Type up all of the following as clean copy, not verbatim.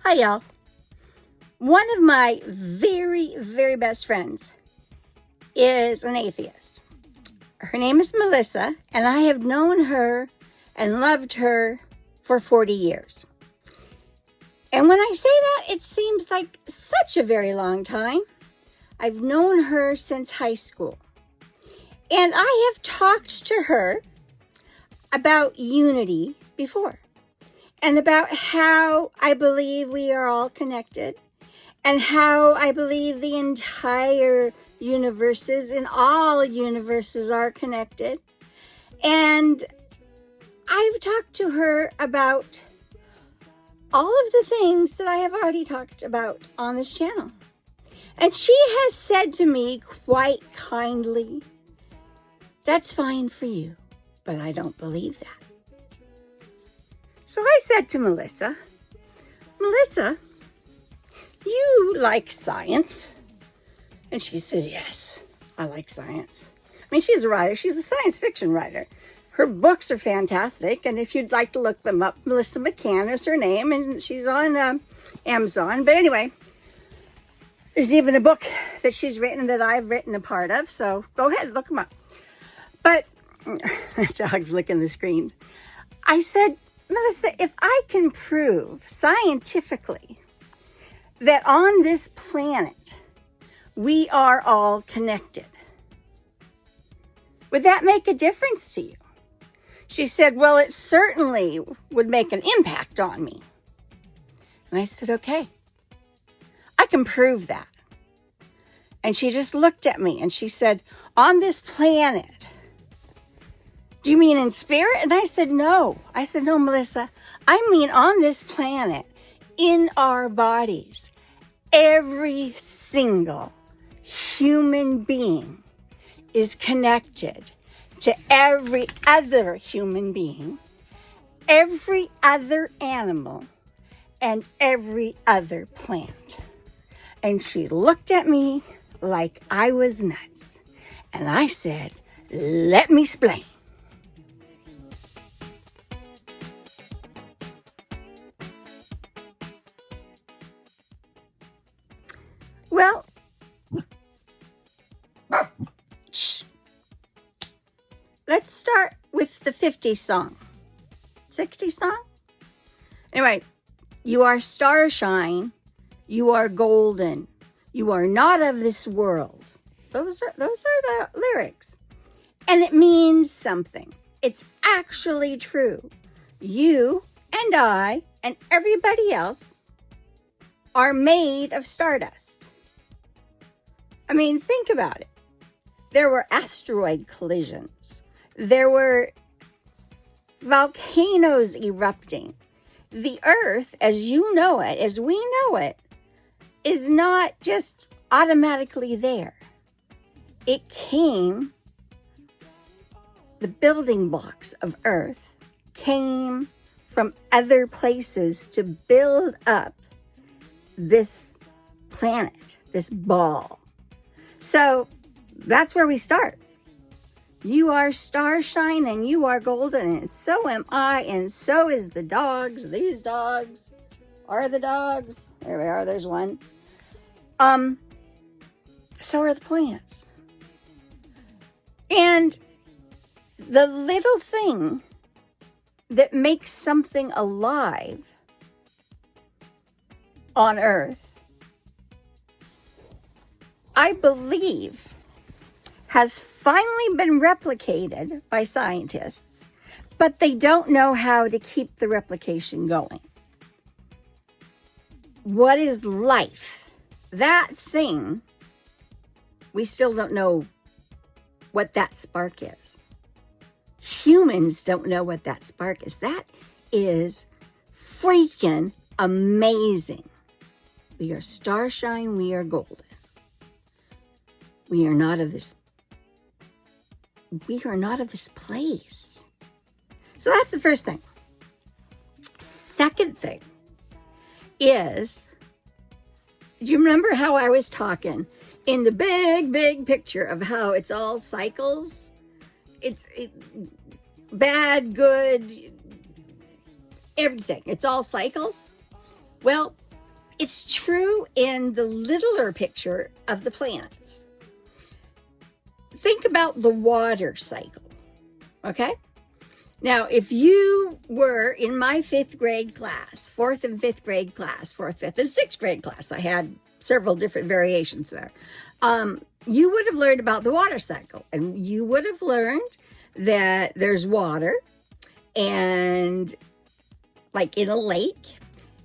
Hi, y'all. One of my very, very best friends is an atheist. Her name is Melissa, and I have known her and loved her for 40 years. And when I say that, it seems like such a very long time. I've known her since high school. And I have talked to her about unity before, and about how I believe we are all connected, and how I believe the entire universes and all universes are connected. And I've talked to her about all of the things that I have already talked about on this channel. And she has said to me quite kindly, "That's fine for you, but I don't believe that." So I said to Melissa, "You like science?" And she says, "Yes, I like science." I mean, she's a writer. She's a science fiction writer. Her books are fantastic. And if you'd like to look them up, Melissa McCann is her name, and she's on Amazon. But anyway, there's even a book that she's written that I've written a part of. So go ahead, look them up. But the dog's licking the screen. I said, "Melissa, if I can prove scientifically that on this planet we are all connected, would that make a difference to you?" She said, "Well, it certainly would make an impact on me." And I said, "Okay, I can prove that." And she just looked at me and she said, "On this planet, do you mean in spirit?" And I said, "No." I said, "No, Melissa, I mean on this planet, in our bodies, every single human being is connected to every other human being, every other animal, and every other plant." And she looked at me like I was nuts. And I said, "Let me explain." Well, let's start with the 50s song. 60s song? Anyway, "You are starshine, you are golden, you are not of this world." Those are the lyrics. And it means something. It's actually true. You and I and everybody else are made of stardust. I mean, think about it. There were asteroid collisions. There were volcanoes erupting. The Earth, as you know it, as we know it, is not just automatically there. It came, the building blocks of Earth came from other places to build up this planet, this ball. So that's where we start. You are starshine and you are golden, and so am I, and so is the dogs. These dogs are the dogs. There we are, there's one. So are the plants. And the little thing that makes something alive on Earth, I believe, has finally been replicated by scientists, but they don't know how to keep the replication going. What is life? That thing, we still don't know what that spark is. Humans don't know what that spark is. That is freaking amazing. We are starshine, we are golden. We are not of this place. So that's the first thing. Second thing is, do you remember how I was talking in the big picture of how it's all cycles? It's bad, good, everything. It's all cycles. Well, It's true in the littler picture of the planets. Think about the water cycle, okay? Now, if you were in my 5th grade class, 4th and 5th grade class, 4th, 5th, and 6th grade class, I had several different variations there. You would have learned about the water cycle, and you would have learned that there's water, and like in a lake,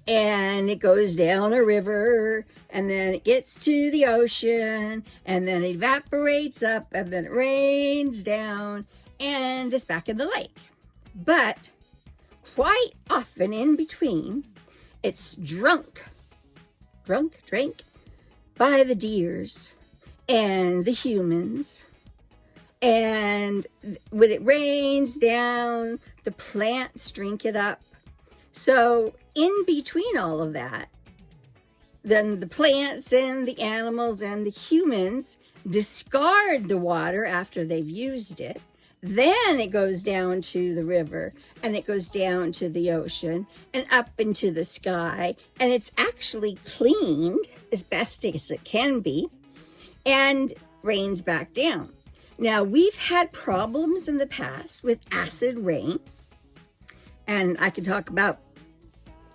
and it goes down a river, and then it gets to the ocean, and then it evaporates up, and then it rains down, and it's back in the lake. But quite often in between, it's drank by the deers and the humans. And when it rains down, the plants drink it up. So in between all of that, then the plants and the animals and the humans discard the water after they've used it. Then it goes down to the river, and it goes down to the ocean and up into the sky. And it's actually cleaned as best as it can be and rains back down. Now, we've had problems in the past with acid rain, and I can talk about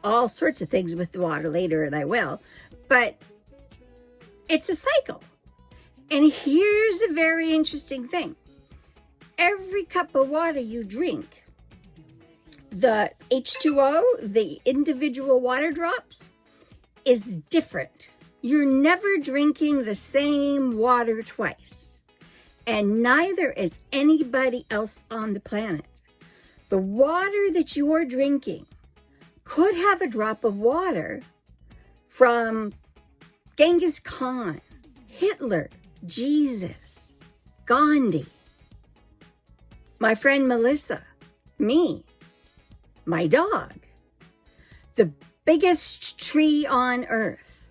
all sorts of things with the water later, and I will, but it's a cycle. And here's a very interesting thing. Every cup of water you drink, the H2O, the individual water drops, is different. You're never drinking the same water twice, and neither is anybody else on the planet. The water that you're drinking could have a drop of water from Genghis Khan, Hitler, Jesus, Gandhi, my friend Melissa, me, my dog, the biggest tree on earth,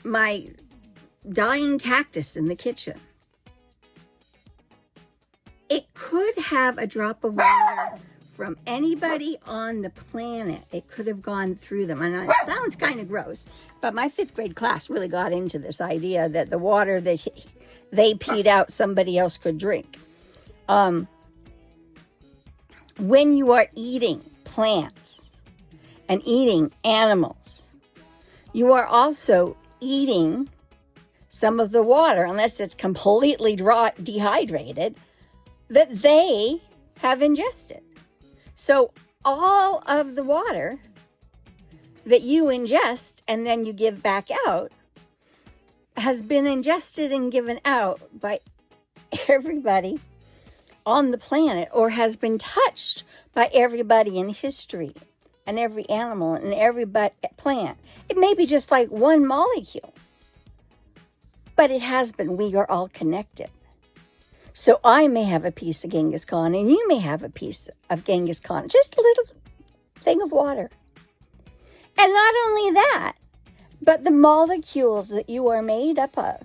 my dying cactus in the kitchen. It could have a drop of water from anybody on the planet. It could have gone through them. And it sounds kind of gross, but my 5th grade class really got into this idea that the water that they peed out, somebody else could drink. When you are eating plants and eating animals, you are also eating some of the water, unless it's completely dehydrated, that they have ingested. So all of the water that you ingest and then you give back out has been ingested and given out by everybody on the planet, or has been touched by everybody in history, and every animal and every plant. It may be just like one molecule, but it has been. We are all connected. So I may have a piece of Genghis Khan, and you may have a piece of Genghis Khan, just a little thing of water. And not only that, but the molecules that you are made up of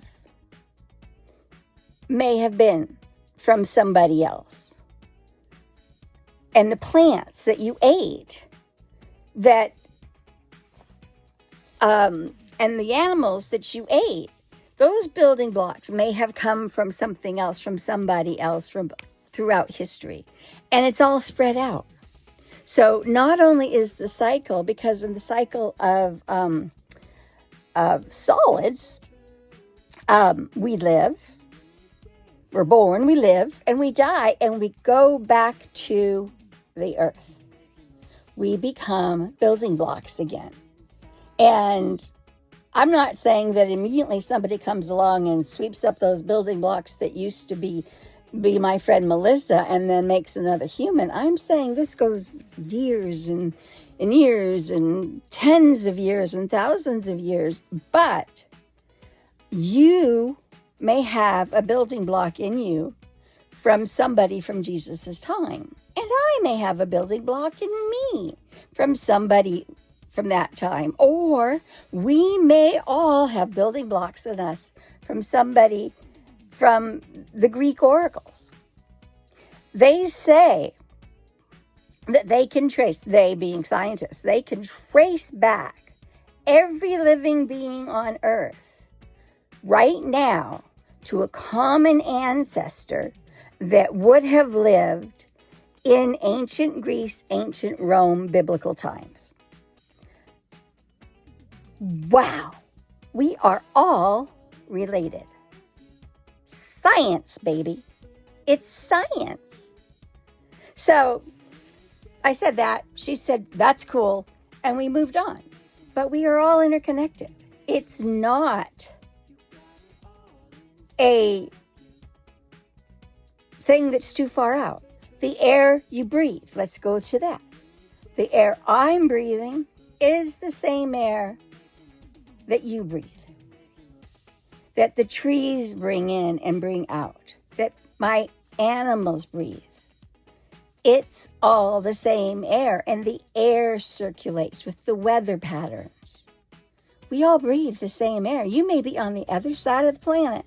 may have been from somebody else. And the plants that you ate, that and the animals that you ate, those building blocks may have come from something else, from somebody else, from throughout history. And it's all spread out. So not only is the cycle, because in the cycle of solids, we live, we're born, we live, and we die, and we go back to the earth. We become building blocks again. And I'm not saying that immediately somebody comes along and sweeps up those building blocks that used to be my friend Melissa and then makes another human. I'm saying this goes years and years and tens of years and thousands of years. But you may have a building block in you from somebody from Jesus's time. And I may have a building block in me from somebody from that time. Or we may all have building blocks in us from somebody from the Greek oracles. They say that they can trace, they being scientists, they can trace back every living being on Earth right now to a common ancestor that would have lived in ancient Greece, ancient Rome, biblical times. Wow, we are all related. Science, baby. It's science. So I said that. She said, that's cool. And we moved on. But we are all interconnected. It's not a thing that's too far out. The air you breathe, let's go to that. The air I'm breathing is the same air that you breathe, that the trees bring in and bring out, that my animals breathe. It's all the same air, and the air circulates with the weather patterns. We all breathe the same air. You may be on the other side of the planet,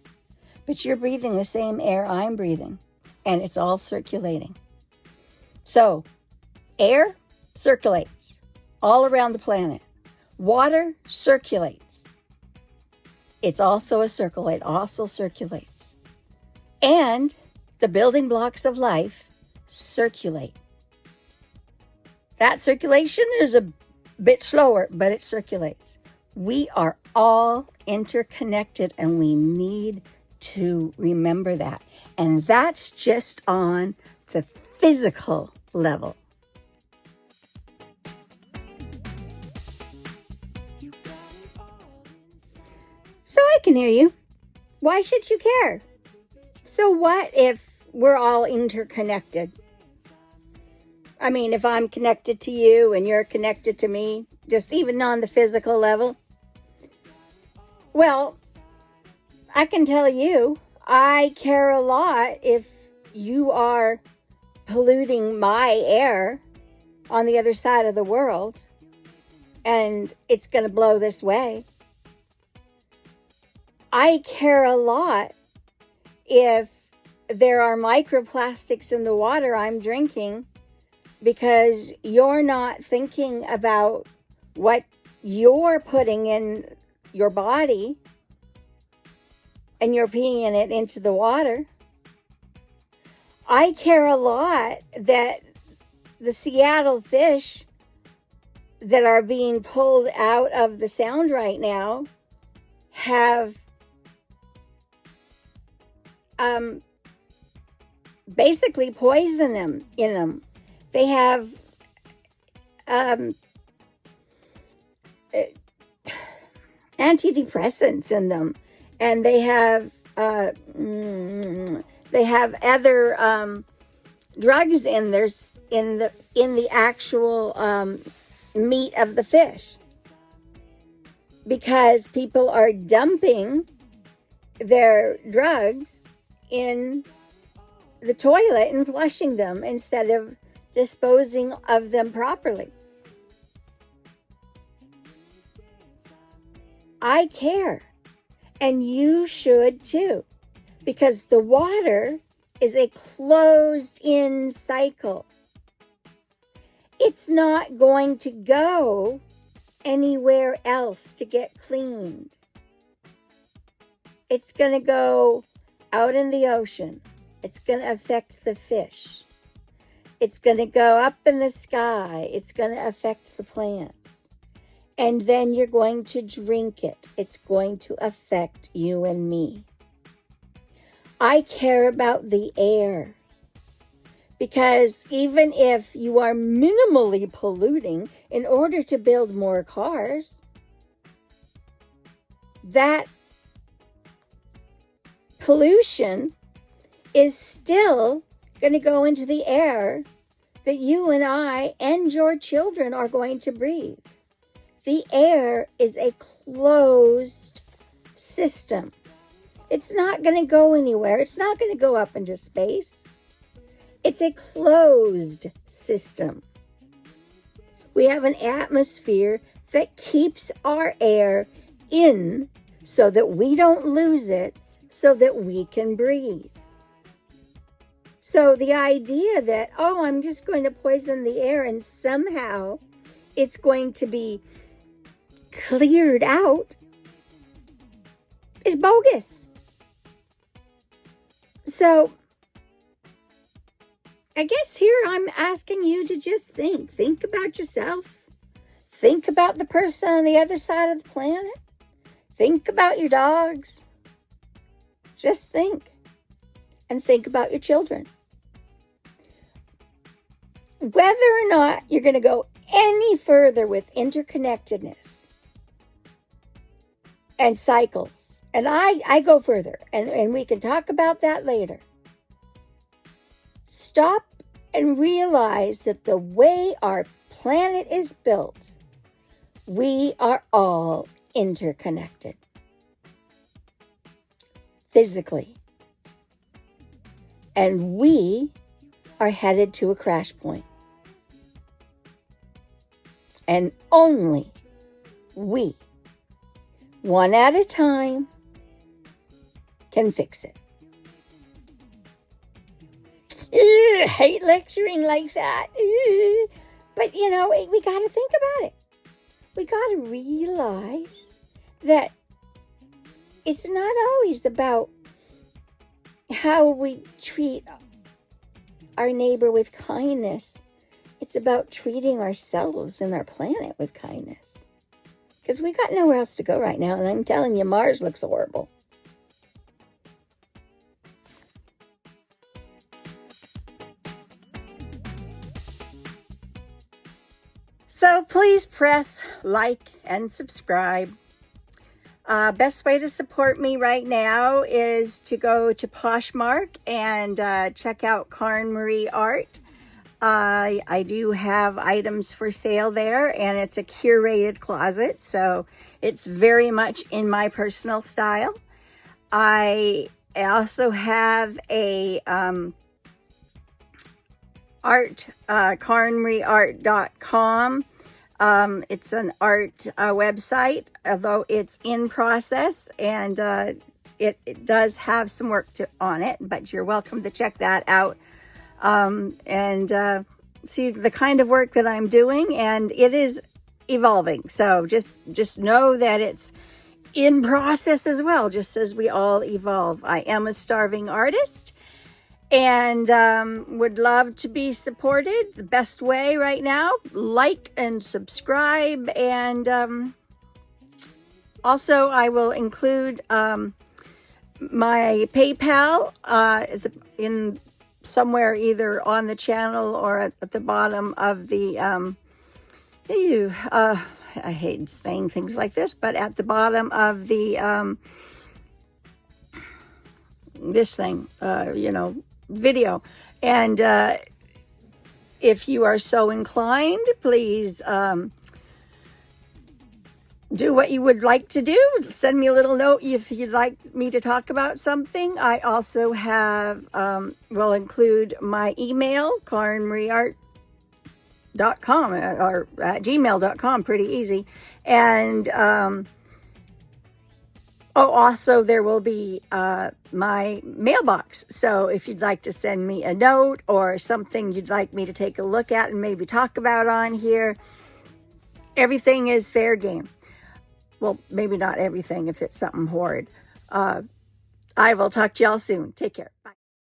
but you're breathing the same air I'm breathing, and it's all circulating. So, air circulates all around the planet. Water circulates. It's also a circle. It also circulates. And the building blocks of life circulate. That circulation is a bit slower, but it circulates. We are all interconnected, and we need to remember that. And that's just on the physical level. So I can hear you. Why should you care? So what if we're all interconnected? I mean, if I'm connected to you and you're connected to me, just even on the physical level. Well, I can tell you, I care a lot if you are polluting my air on the other side of the world, and it's going to blow this way. I care a lot if there are microplastics in the water I'm drinking because you're not thinking about what you're putting in your body and you're peeing it into the water. I care a lot that the Seattle fish that are being pulled out of the Sound right now have basically poison in them. They have antidepressants in them, and they have other drugs in the actual meat of the fish, because people are dumping their drugs in the toilet and flushing them instead of disposing of them properly. I care, and you should too, because the water is a closed-in cycle. It's not going to go anywhere else to get cleaned. It's going to go out in the ocean. It's going to affect the fish. It's going to go up in the sky. It's going to affect the plants. And then you're going to drink it. It's going to affect you and me. I care about the air, because even if you are minimally polluting in order to build more cars, that pollution is still going to go into the air that you and I and your children are going to breathe. The air is a closed system. It's not going to go anywhere. It's not going to go up into space. It's a closed system. We have an atmosphere that keeps our air in so that we don't lose it, so that we can breathe. So the idea that, oh, I'm just going to poison the air and somehow it's going to be cleared out is bogus. So I guess here I'm asking you to just think about yourself. Think about the person on the other side of the planet. Think about your dogs. Just think. And think about your children. Whether or not you're going to go any further with interconnectedness and cycles, and I go further, and we can talk about that later. Stop and realize that the way our planet is built, we are all interconnected. Physically. And we are headed to a crash point. And only we, one at a time, can fix it. I hate lecturing like that. But, we got to think about it. We got to realize that it's not always about how we treat our neighbor with kindness. It's about treating ourselves and our planet with kindness. Because we got nowhere else to go right now. And I'm telling you, Mars looks horrible. So please press like and subscribe. Best way to support me right now is to go to Poshmark and check out Caranmarie Art. I do have items for sale there, and it's a curated closet, so it's very much in my personal style. I also have a caranmarieart.com. It's an art website, although it's in process, and it does have some work on it, but you're welcome to check that out and see the kind of work that I'm doing, and it is evolving. So just know that it's in process as well, just as we all evolve. I am a starving artist, and would love to be supported. The best way right now, like and subscribe, and also I will include my PayPal in somewhere either on the channel or at the bottom of the I hate saying things like this, but at the bottom of the this thing, video. And if you are so inclined, please do what you would like to do. Send me a little note if you'd like me to talk about something. I also have will include my email, caranmarieart.com or at gmail.com, pretty easy. And also there will be my mailbox. So if you'd like to send me a note or something you'd like me to take a look at and maybe talk about on here, everything is fair game. Well, maybe not everything if it's something horrid. I will talk to y'all soon. Take care. Bye.